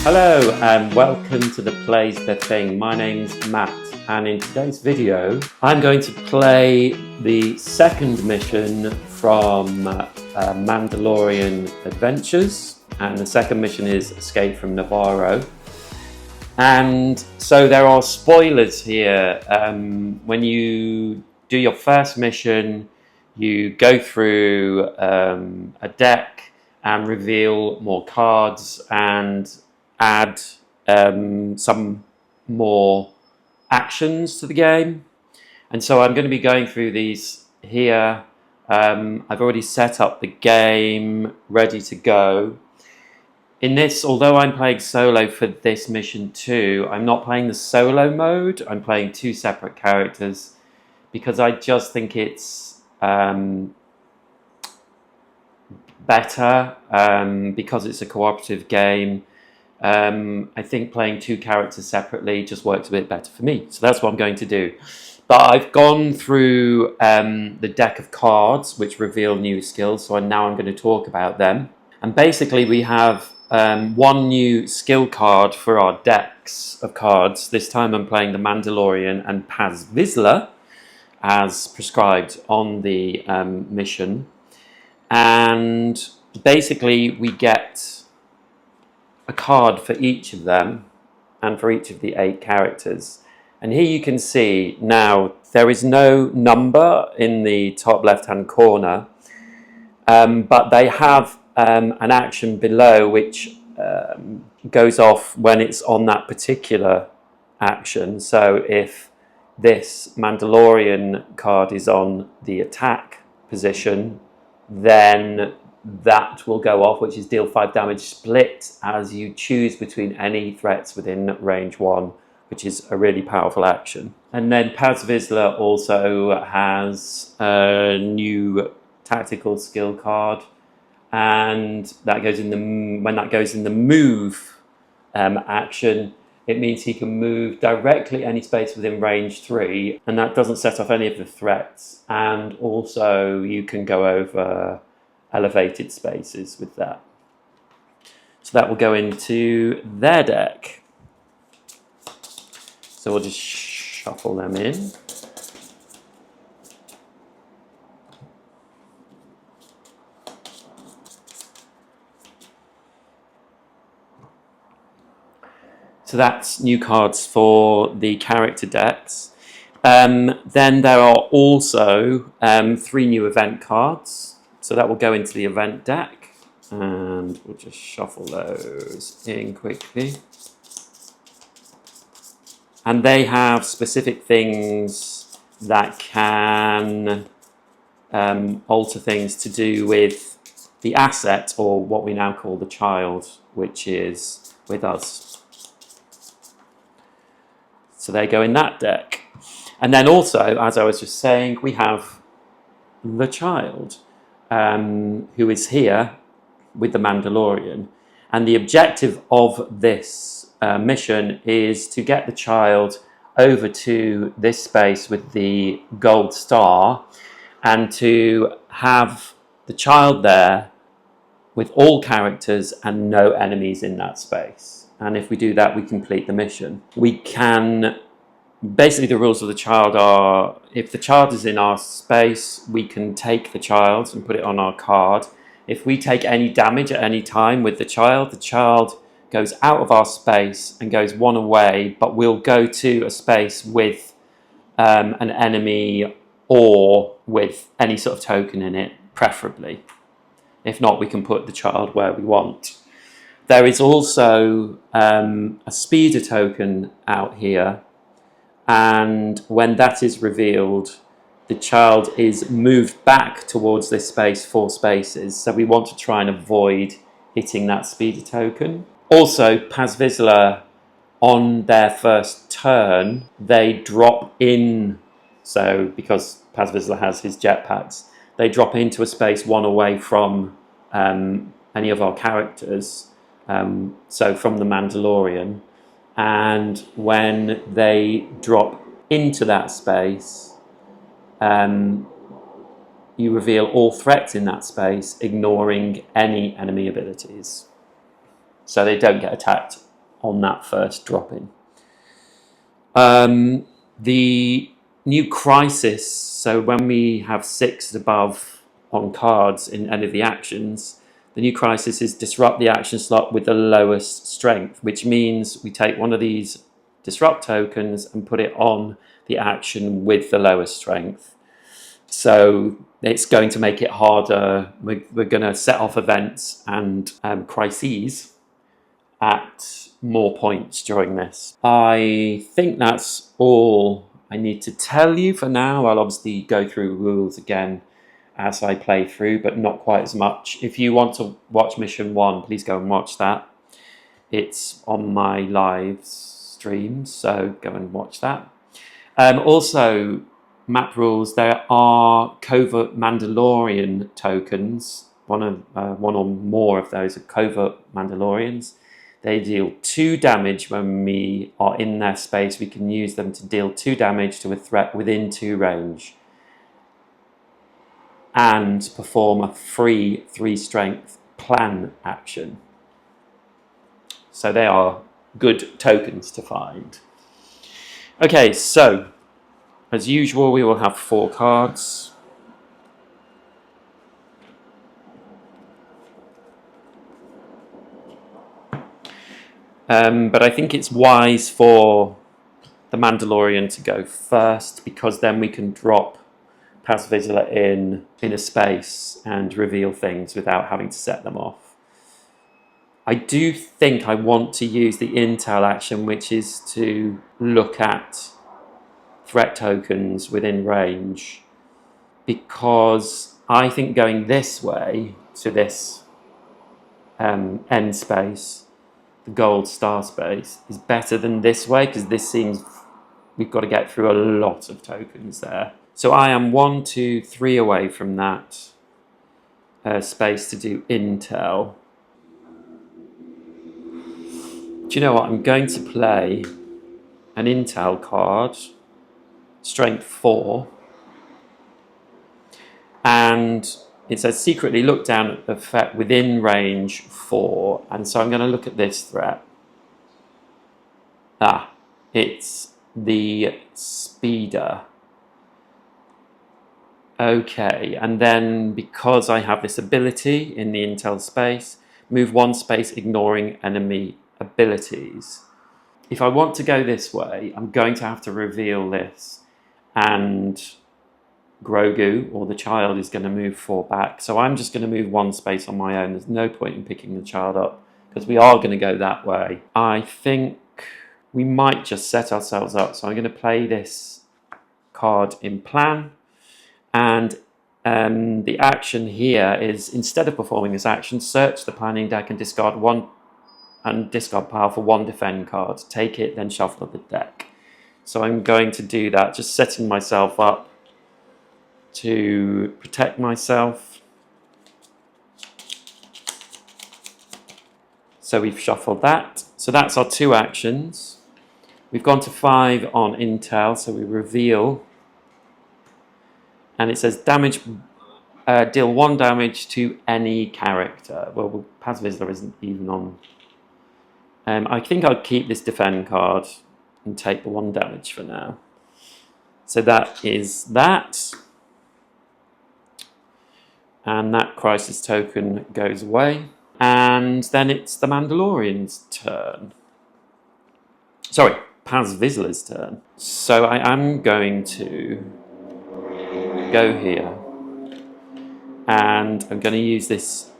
Hello and welcome to the Plays the Thing. My name's Matt, and in today's video I'm going to play the second mission from Mandalorian Adventures, and the second mission is Escape from Navarro. And so there are spoilers here. When you do your first mission, you go through a deck and reveal more cards and add some more actions to the game. And so I'm going to be going through these here. I've already set up the game ready to go. In this, although I'm playing solo for this mission too, I'm not playing the solo mode. I'm playing two separate characters because I just think it's better because it's a cooperative game. I think playing two characters separately just works a bit better for me. So that's what I'm going to do. But I've gone through the deck of cards which reveal new skills. So now I'm going to talk about them. And basically we have one new skill card for our decks of cards. This time I'm playing the Mandalorian and Paz Vizsla as prescribed on the mission. And basically we get a card for each of them and for each of the 8 characters. And here you can see now there is no number in the top left hand corner, but they have an action below which goes off when it's on that particular action. So if this Mandalorian card is on the attack position, then that will go off, which is deal 5 damage split as you choose between any threats within range 1, which is a really powerful action. And then Paz Vizsla also has a new tactical skill card, and that goes in the when that goes in the move action, it means he can move directly any space within range 3, and that doesn't set off any of the threats. And also you can go over elevated spaces with that. So that will go into their deck. So we'll just shuffle them in. So that's new cards for the character decks. Then there are also 3 new event cards. So that will go into the event deck, and we'll just shuffle those in quickly. And they have specific things that can alter things to do with the asset, or what we now call the child, which is with us. So they go in that deck. And then also, as I was just saying, we have the child, who is here with the Mandalorian. And the objective of this mission is to get the child over to this space with the gold star, and to have the child there with all characters and no enemies in that space. And if we do that, we complete the mission. We can, basically the rules of the child are, if the child is in our space, we can take the child and put it on our card. If we take any damage at any time with the child goes out of our space and goes 1 away, but we'll go to a space with an enemy or with any sort of token in it, preferably. If not, we can put the child where we want. There is also a speeder token out here, and when that is revealed, the child is moved back towards this space 4 spaces, so we want to try and avoid hitting that speeder token. Also, Paz Vizsla, on their first turn, they drop in, so because Paz Vizsla has his jetpacks, they drop into a space 1 away from any of our characters, so from the Mandalorian. And when they drop into that space, you reveal all threats in that space, ignoring any enemy abilities. So they don't get attacked on that first drop-in. The new crisis, so when we have 6 above on cards in any of the actions, the new crisis is disrupt the action slot with the lowest strength, which means we take one of these disrupt tokens and put it on the action with the lowest strength. So it's going to make it harder. We're going to set off events and crises at more points during this. I think that's all I need to tell you for now. I'll obviously go through rules again as I play through, but not quite as much. If you want to watch Mission 1, please go and watch that. It's on my live stream, so go and watch that. Also, map rules, there are covert Mandalorian tokens. One or more of those are covert Mandalorians. They deal 2 damage when we are in their space. We can use them to deal 2 damage to a threat within 2 range and perform a free 3 strength plan action. So they are good tokens to find. Okay, so as usual, we will have 4 cards. But I think it's wise for the Mandalorian to go first, because then we can drop Paz Vizsla in a space and reveal things without having to set them off. I do think I want to use the intel action, which is to look at threat tokens within range, because I think going this way to this end space, the gold star space, is better than this way, because this seems we've got to get through a lot of tokens there. So I am 1, 2, 3 away from that space to do intel. Do you know what? I'm going to play an intel card, strength 4, and it says secretly look down at the threat within range 4, and so I'm going to look at this threat. It's the speeder. Okay, and then because I have this ability in the intel space, move 1 space ignoring enemy abilities. If I want to go this way, I'm going to have to reveal this, and Grogu, or the child, is going to move 4 back. So I'm just going to move 1 space on my own. There's no point in picking the child up, because we are going to go that way. I think we might just set ourselves up. So I'm going to play this card in plan. And the action here is, instead of performing this action, search the planning deck and discard pile for 1 defend card. Take it, then shuffle the deck. So I'm going to do that, just setting myself up to protect myself. So we've shuffled that. So that's our 2 actions. We've gone to 5 on intel, so we reveal. And it says damage, deal 1 damage to any character. Well, Paz Vizsla isn't even on. I think I'll keep this defend card and take the 1 damage for now. So that is that. And that crisis token goes away. And then it's the Mandalorian's turn. Sorry, Paz Vizsla's turn. So I am going to go here. And I'm going to use this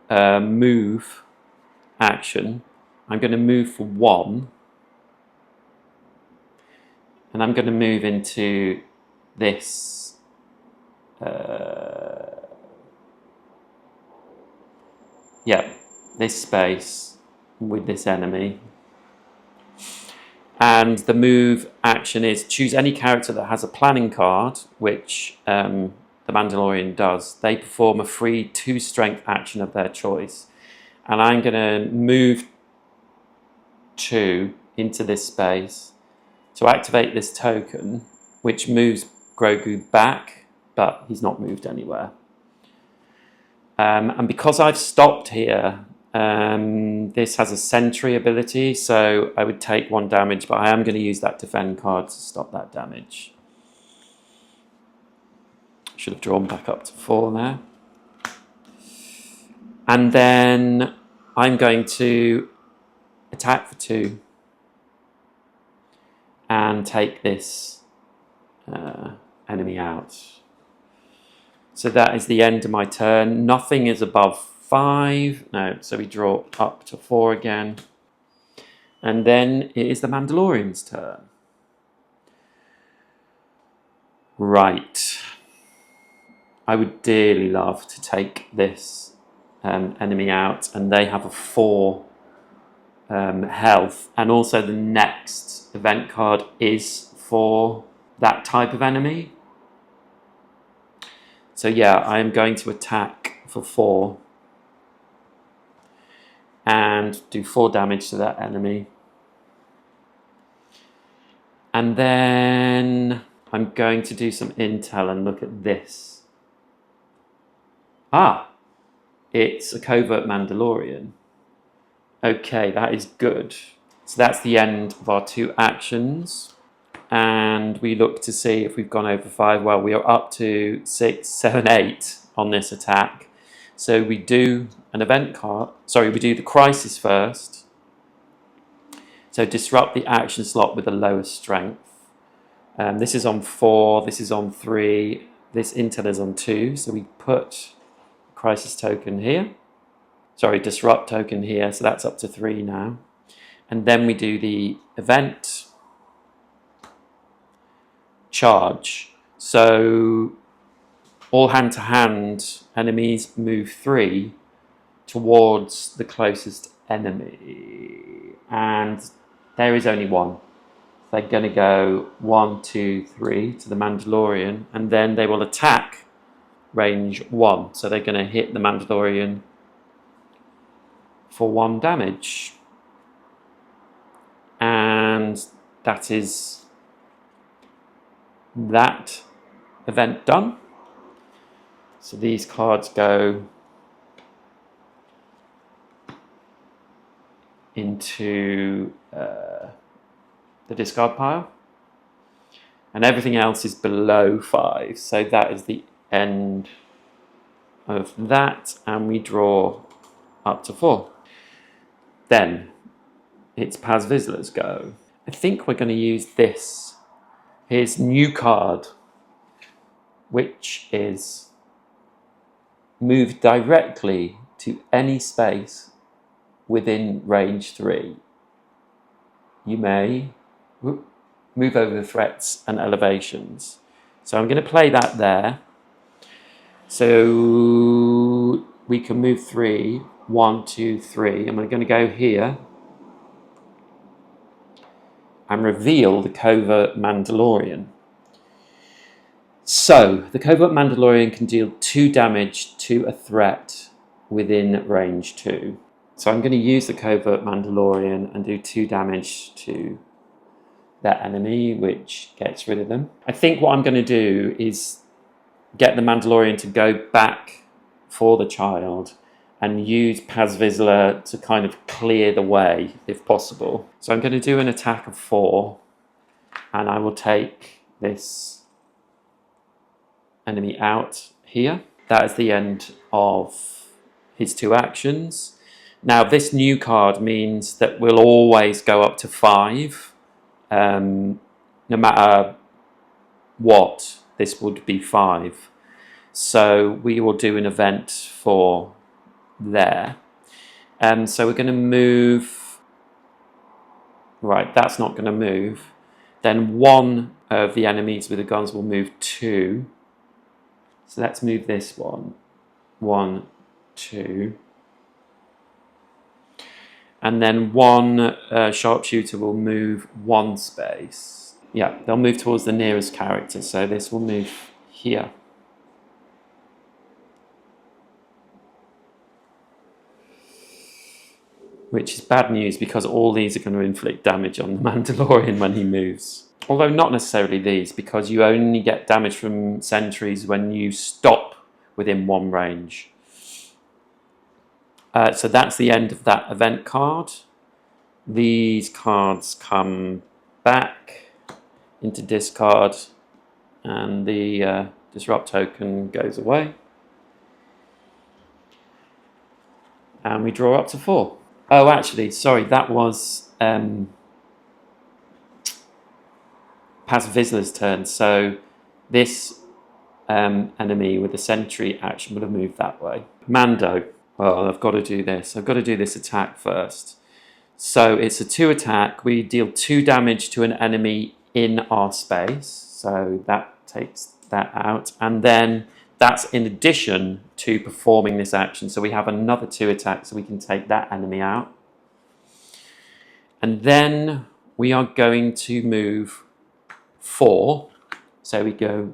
move action. I'm going to move for 1. And I'm going to move into this this space with this enemy. And the move action is choose any character that has a planning card, which the Mandalorian does. They perform a free 2 strength action of their choice. And I'm going to move 2 into this space to activate this token, which moves Grogu back, but he's not moved anywhere. And because I've stopped here, This has a sentry ability, so I would take 1 damage, but I am going to use that defend card to stop that damage. Should have drawn back up to 4 there. And then I'm going to attack for 2 and take this enemy out. So that is the end of my turn. Nothing is above 5. No, so we draw up to 4 again. And then it is the Mandalorian's turn. Right. I would dearly love to take this enemy out, and they have a 4 health, and also the next event card is for that type of enemy. So yeah, I am going to attack for 4 and do 4 damage to that enemy. And then I'm going to do some intel and look at this. Ah, it's a covert Mandalorian. Okay, that is good. So that's the end of our 2 actions. And we look to see if we've gone over 5. Well, we are up to 6, 7, 8 on this attack. So we do an event card. Sorry, we do the crisis first. So disrupt the action slot with the lowest strength. This is on 4, this is on 3, this intel is on 2. So we put crisis token here. Sorry, disrupt token here. So that's up to 3 now. And then we do the event charge. So all hand-to-hand enemies move 3 towards the closest enemy, and there is only 1. They're going to go 1, 2, 3 to the Mandalorian, and then they will attack range 1. So they're going to hit the Mandalorian for 1 damage, and that is that event done. So these cards go into the discard pile, and everything else is below 5. So that is the end of that, and we draw up to 4. Then it's Paz Vizslá's go. I think we're going to use this. Here's new card, which is move directly to any space within range 3. You may move over the threats and elevations. So I'm going to play that there. So we can move 3, 1, 2, 3, and we're going to go here and reveal the covert Mandalorian. So the covert Mandalorian can deal 2 damage to a threat within range 2. So I'm going to use the covert Mandalorian and do 2 damage to that enemy, which gets rid of them. I think what I'm going to do is get the Mandalorian to go back for the child and use Paz Vizsla to kind of clear the way, if possible. So I'm going to do an attack of 4, and I will take this enemy out here. That is the end of his 2 actions. Now, this new card means that we'll always go up to 5. No matter what, this would be 5. So we will do an event for there. So we're going to move. Right, that's not going to move. Then 1 of the enemies with the guns will move 2. So let's move this one. 1, 2. And then 1 sharpshooter will move 1 space. Yeah, they'll move towards the nearest character. So this will move here. Which is bad news because all these are going to inflict damage on the Mandalorian when he moves. Although not necessarily these, because you only get damage from sentries when you stop within 1 range. So that's the end of that event card. These cards come back into discard, and the disrupt token goes away. And we draw up to 4. Oh, actually, sorry, that was Paz Vizsla's turn. So this enemy with the sentry action would have moved that way. Mando. Oh, I've got to do this. I've got to do this attack first. So it's a 2 attack. We deal 2 damage to an enemy in our space. So that takes that out. And then that's in addition to performing this action. So we have another 2 attacks, so we can take that enemy out. And then we are going to move 4. So we go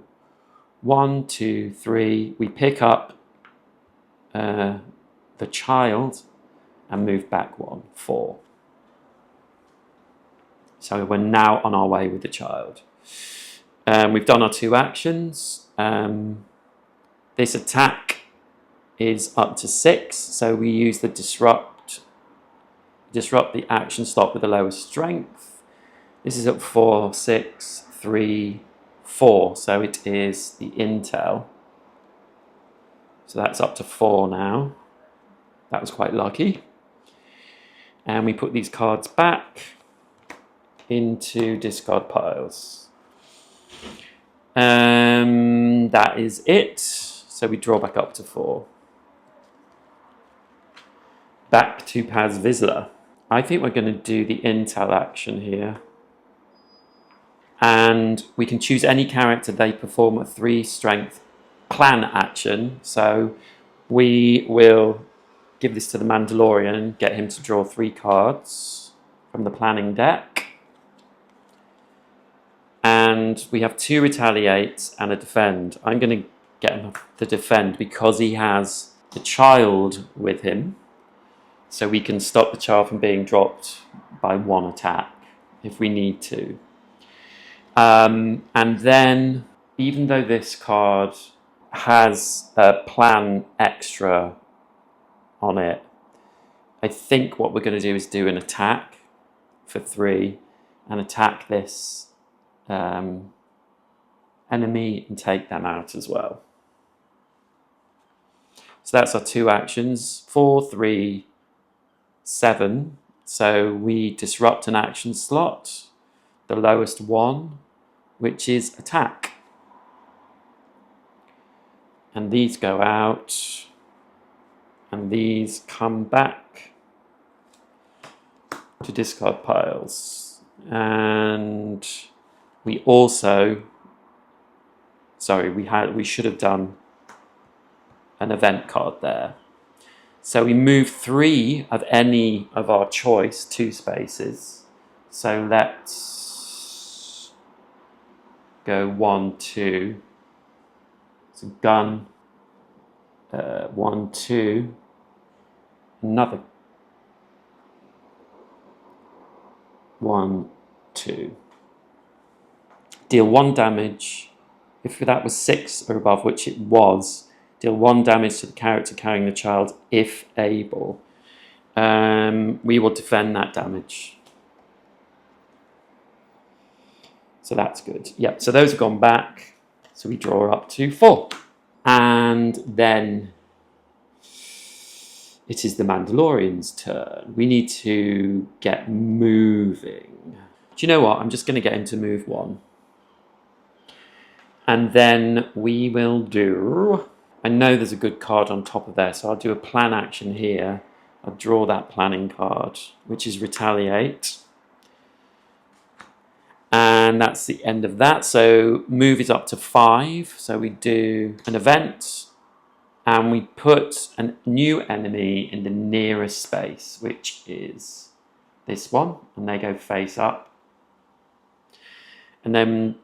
1, 2, 3. We pick up the child and move back 1, 4. So we're now on our way with the child. We've done our 2 actions. This attack is up to 6, so we use the disrupt the action slot with the lowest strength. This is up 4, 6, 3, 4, so it is the intel. So that's up to 4 now. That was quite lucky. And we put these cards back into discard piles. That is it. So we draw back up to 4. Back to Paz Vizsla. I think we're going to do the intel action here. And we can choose any character. They perform a 3 strength plan action. So we will give this to the Mandalorian, get him to draw 3 cards from the planning deck. And we have 2 retaliate and a defend. I'm going to get him to defend because he has the child with him. So we can stop the child from being dropped by 1 attack if we need to. And then, even though this card has a plan extra on it, I think what we're going to do is do an attack for 3 and attack this enemy and take them out as well. So that's our 2 actions, 4, 3, 7. So we disrupt an action slot, the lowest one, which is attack. And these go out, and these come back to discard piles. And we also, we should have done an event card there. So we move 3 of any of our choice 2 spaces. So let's go 1, 2. So gun, 1, 2. Another 1, 2. Deal 1 damage. If that was 6 or above, which it was, deal 1 damage to the character carrying the child if able. We will defend that damage. So that's good. Yep, so those have gone back. So we draw up to 4. And then it is the Mandalorian's turn. We need to get moving. Do you know what? I'm just going to get him to move 1. And then we will do... I know there's a good card on top of there, so I'll do a plan action here. I'll draw that planning card, which is retaliate. And that's the end of that. So move is up to 5. So we do an event, and we put a new enemy in the nearest space, which is this one, and they go face up. And then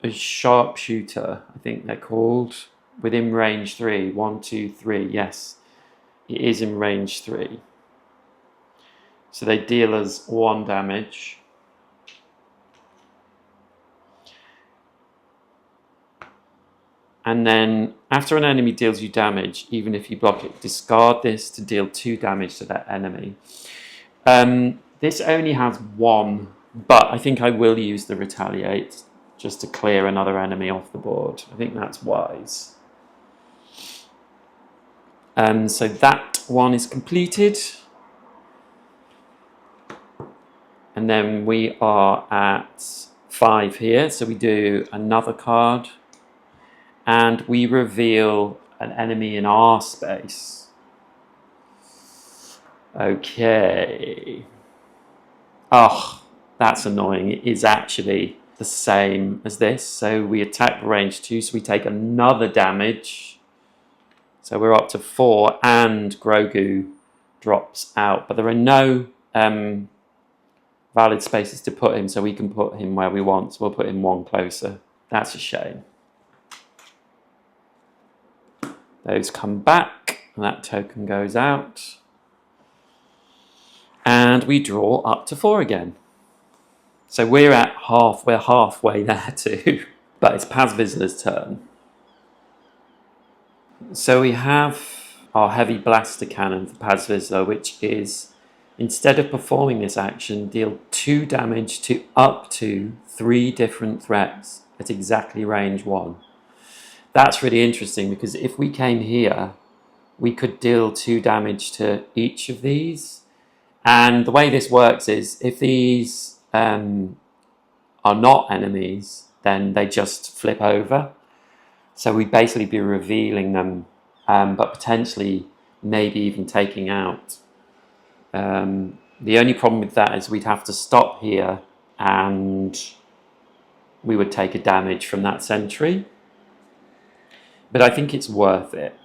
a sharpshooter, I think they're called, within range 3. 1, 2, 3. Yes, it is in range 3. So they deal us 1 damage. And then after an enemy deals you damage, even if you block it, discard this to deal 2 damage to that enemy. This only has 1, but I think I will use the retaliate just to clear another enemy off the board. I think that's wise. So that one is completed. And then we are at 5 here. So we do another card. And we reveal an enemy in our space. Okay. Oh, that's annoying. It is actually the same as this. So we attack range 2, so we take another damage. So we're up to 4, and Grogu drops out. But there are no valid spaces to put him, so we can put him where we want. So we'll put him 1 closer. That's a shame. Those come back, and that token goes out. And we draw up to 4 again. So we're halfway there too. But it's Paz Vizsla's turn. So we have our heavy blaster cannon for Paz Vizsla, which is, instead of performing this action, deal 2 damage to up to 3 different threats at exactly range 1. That's really interesting, because if we came here, we could deal 2 damage to each of these. And the way this works is, if these are not enemies, then they just flip over. So we'd basically be revealing them, but potentially maybe even taking out. The only problem with that is we'd have to stop here, and we would take a damage from that sentry. But I think it's worth it.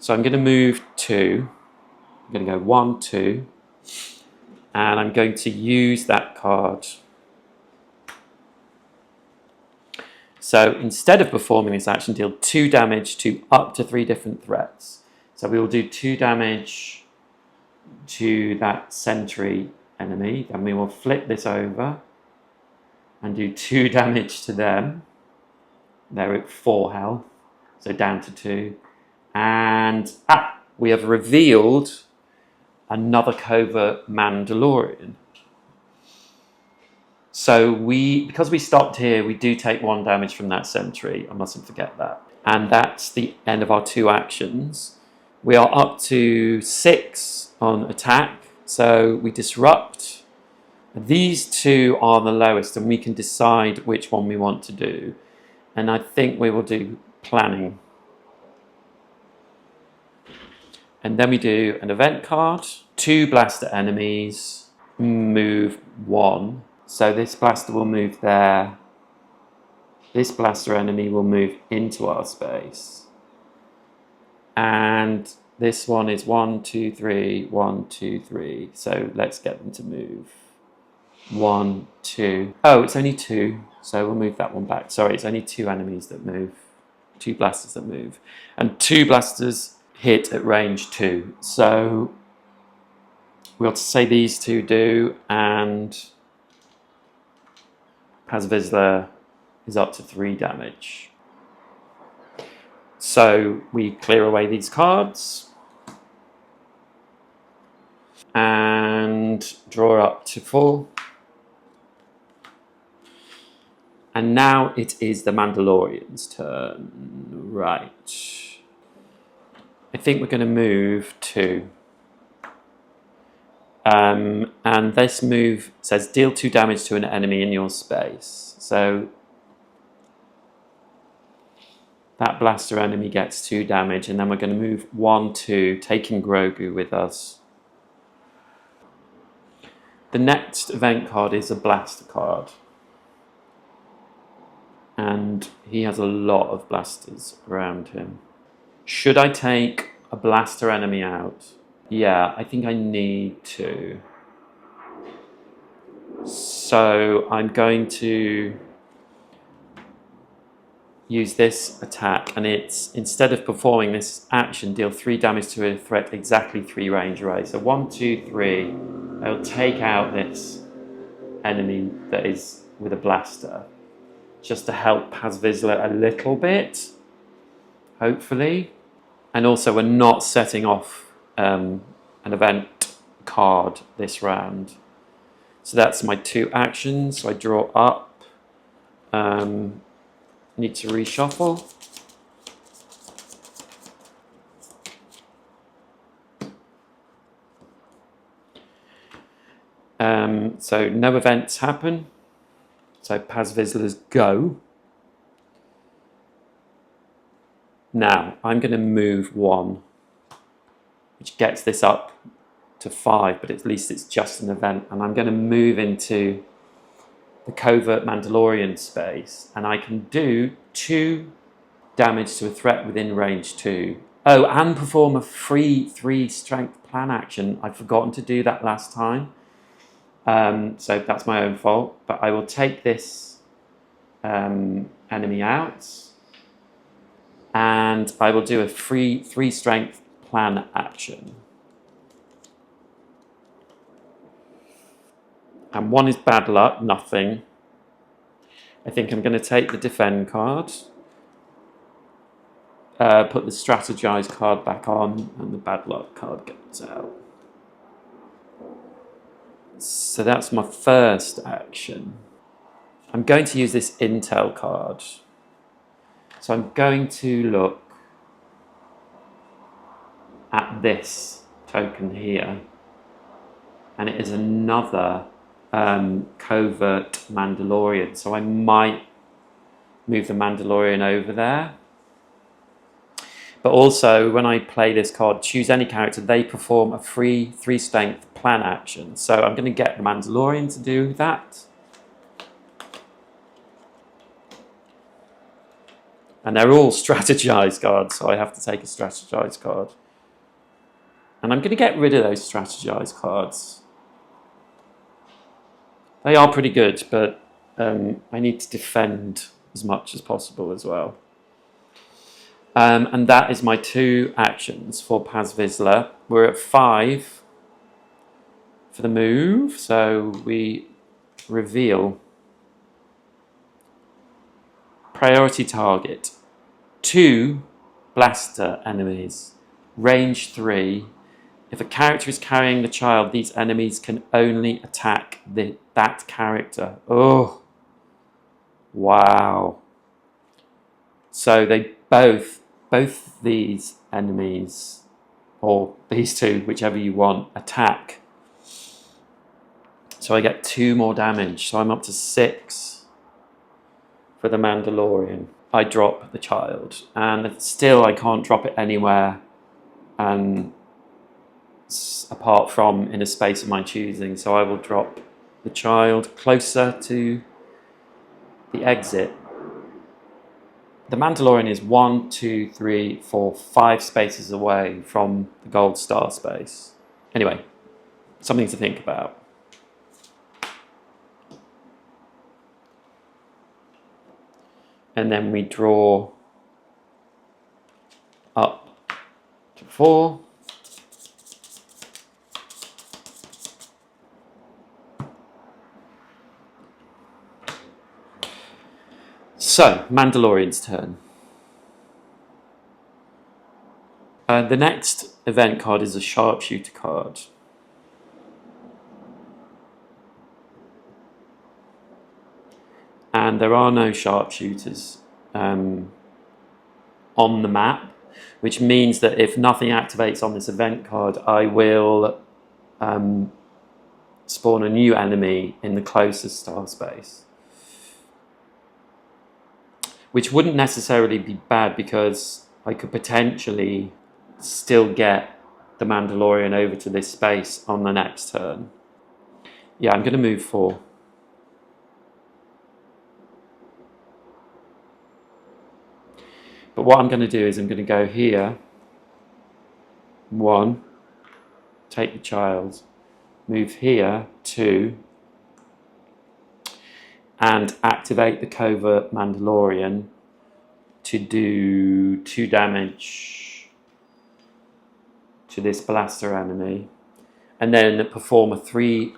So I'm going to move 2. I'm going to go 1, 2. And I'm going to use that card. So instead of performing this action, deal 2 damage to up to 3 different threats. So we will do 2 damage to that sentry enemy. Then we will flip this over and do 2 damage to them. They're at 4 health, so down to 2. And we have revealed another covert Mandalorian. So because we stopped here, we do take 1 damage from that sentry. I mustn't forget that. And that's the end of our 2 actions. We are up to 6 on attack, so we disrupt. These 2 are the lowest, and we can decide which one we want to do. And I think we will do planning. And then we do an event card, 2 blaster enemies, move 1. So this blaster will move there. This blaster enemy will move into our space. And this one is 1, 2, 3, 1, 2, 3. So let's get them to move. 1, 2. Oh, it's only 2. So we'll move that one back. Sorry, it's only 2 enemies that move. 2 blasters that move. And 2 blasters hit at range 2. So we'll say these 2 do, and Paz Vizsla is up to 3 damage. So we clear away these cards and draw up to 4. And now it is the Mandalorian's turn. Right. I think we're going to move 2. And this move says deal 2 damage to an enemy in your space. So that blaster enemy gets 2 damage, and then we're going to move 1, 2, taking Grogu with us. The next event card is a blaster card. And he has a lot of blasters around him. Should I take a blaster enemy out? Yeah, I think I need to. So I'm going to use this attack, and it's, instead of performing this action, deal 3 damage to a threat exactly 3 range away. So 1, 2, 3. I'll take out this enemy that is with a blaster. just to help Paz Vizsla a little bit, hopefully. And also we're not setting off an event card this round. So that's my 2 actions. So I draw up. Need to reshuffle. So no events happen. So Paz Vizsla's go. Now I'm going to move 1, which gets this up to 5, but at least it's just an event. And I'm going to move into the covert Mandalorian space, and I can do 2 damage to a threat within range 2. Oh, and perform a free 3 strength plan action. I've forgotten to do that last time. So that's my own fault, but I will take this enemy out, and I will do a free 3 strength plan action. And 1 is bad luck, nothing. I think I'm going to take the defend card, put the strategize card back on, and the bad luck card gets out. So that's my first action. I'm going to use this intel card. So I'm going to look at this token here, and it is another covert Mandalorian. So I might move the Mandalorian over there. But also, when I play this card, choose any character, they perform a free 3 strength plan action. So I'm going to get the Mandalorian to do that. And they're all strategize cards, so I have to take a strategize card. And I'm going to get rid of those strategize cards. They are pretty good, but I need to defend as much as possible as well. And that is my 2 actions for Paz Vizsla. We're at 5 for the move, so we reveal priority target 2 blaster enemies, range 3. If a character is carrying the child, these enemies can only attack that character. Oh, wow. So they both these enemies, or these 2, whichever you want, attack. So I get 2 more damage. So I'm up to 6 for the Mandalorian. I drop the child, and still I can't drop it anywhere apart from in a space of my choosing. So I will drop the child closer to the exit. The Mandalorian is 1, 2, 3, 4, 5 spaces away from the gold star space. Anyway, something to think about. And then we draw up to 4. So, Mandalorian's turn. The next event card is a sharpshooter card. And there are no sharpshooters on the map, which means that if nothing activates on this event card, I will spawn a new enemy in the closest star space. Which wouldn't necessarily be bad, because I could potentially still get the Mandalorian over to this space on the next turn. Yeah, I'm going to move 4. But what I'm going to do is I'm going to go here. 1. Take the child. Move here. 2. And activate the covert Mandalorian to do 2 damage to this blaster enemy, and then perform a 3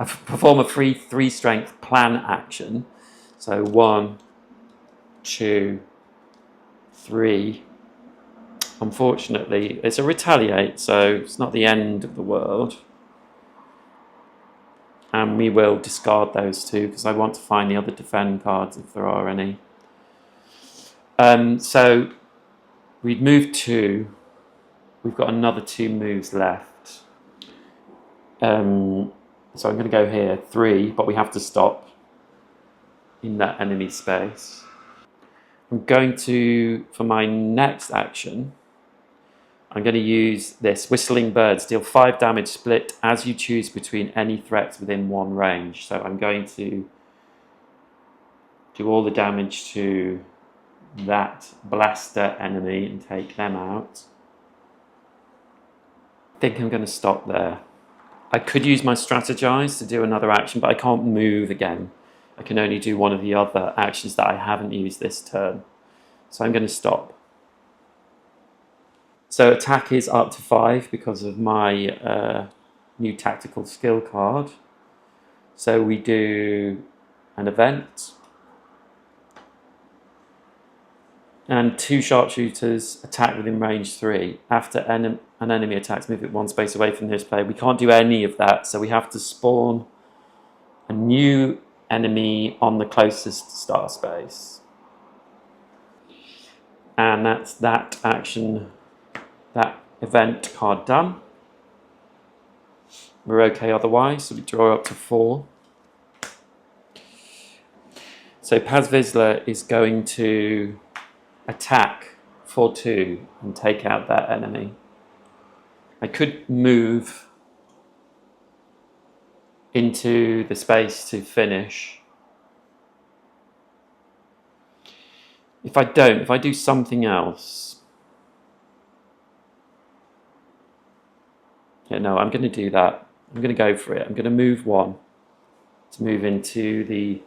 perform a free 3 strength plan action. So 1, 2, 3. Unfortunately, it's a retaliate, so it's not the end of the world. And we will discard those 2 because I want to find the other defend cards if there are any. So we'd move 2. We've got another 2 moves left. So I'm going to go here, 3, but we have to stop in that enemy space. I'm going to, for my next action, I'm going to use this Whistling Birds. Deal 5 damage split as you choose between any threats within 1 range. So I'm going to do all the damage to that blaster enemy and take them out. I think I'm going to stop there. I could use my strategize to do another action, but I can't move again. I can only do one of the other actions that I haven't used this turn. So I'm going to stop. So attack is up to 5 because of my new tactical skill card. So we do an event. And 2 sharpshooters attack within range 3. After an enemy attacks, move it 1 space away from this player. We can't do any of that, so we have to spawn a new enemy on the closest star space. And that's that action, that event card done. We're okay otherwise, so we draw up to 4. So Paz Vizsla is going to attack for 2 and take out that enemy. I could move into the space to finish. If I don't, if I do something else, yeah, no, I'm going to do that. I'm going to go for it. I'm going to move 1 to move into the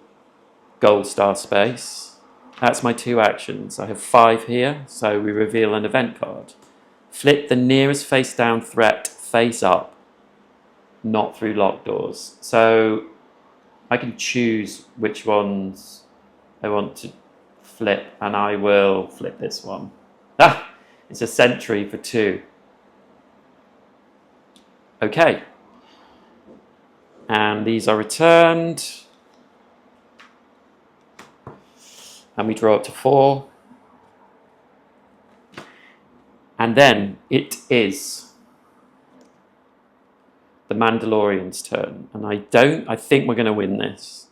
gold star space. That's my 2 actions. I have 5 here, so we reveal an event card. Flip the nearest face down threat face up, not through locked doors. So I can choose which ones I want to flip, and I will flip this one. Ah, it's a sentry for 2. Okay. And these are returned. And we draw up to 4. And then it is the Mandalorian's turn. And I think we're going to win this.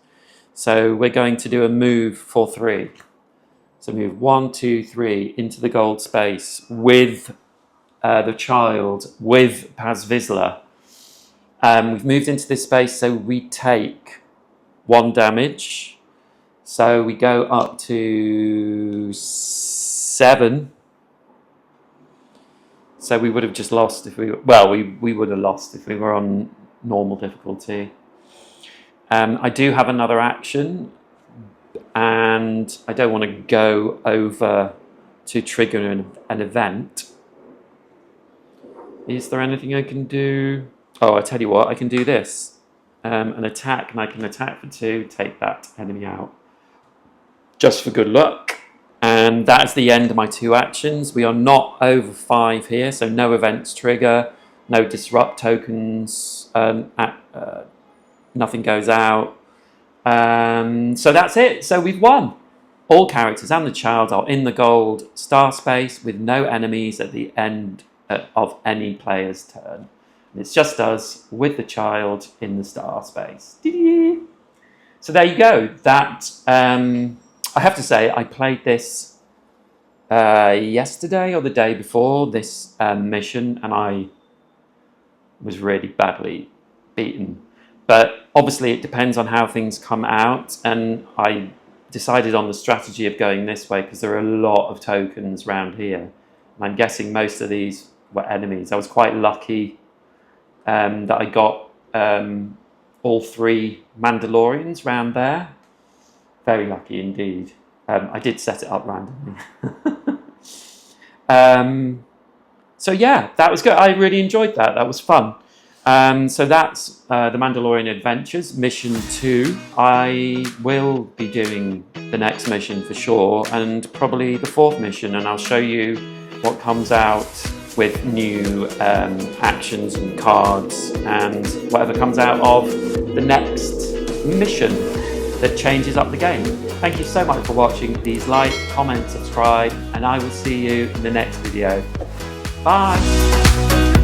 So we're going to do a move for 3. So move 1, 2, 3 into the gold space with the child, with Paz Vizsla. We've moved into this space, so we take 1 damage. So we go up to 7. So we would have just lost if we would have lost if we were on normal difficulty. I do have another action, and I don't want to go over to trigger an event. Is there anything I can do? Oh, I tell you what, I can do this. An attack, and I can attack for 2, take that enemy out. Just for good luck. And that's the end of my 2 actions. We are not over 5 here, so no events trigger, no disrupt tokens, nothing goes out. So that's it. So we've won. All characters and the child are in the gold star space with no enemies at the end of any player's turn. And it's just us with the child in the star space. So there you go. That I have to say, I played this yesterday or the day before this mission, and I was really badly beaten. But obviously it depends on how things come out, and I decided on the strategy of going this way because there are a lot of tokens around here. And I'm guessing most of these were enemies. I was quite lucky that I got all 3 Mandalorians round there. Very lucky indeed. I did set it up randomly. So yeah, that was good. I really enjoyed that. That was fun. So that's the Mandalorian Adventures, Mission 2. I will be doing the next mission for sure, and probably the 4th mission, and I'll show you what comes out with new actions and cards and whatever comes out of the next mission that changes up the game. Thank you so much for watching. Please like, comment, subscribe, and I will see you in the next video. Bye!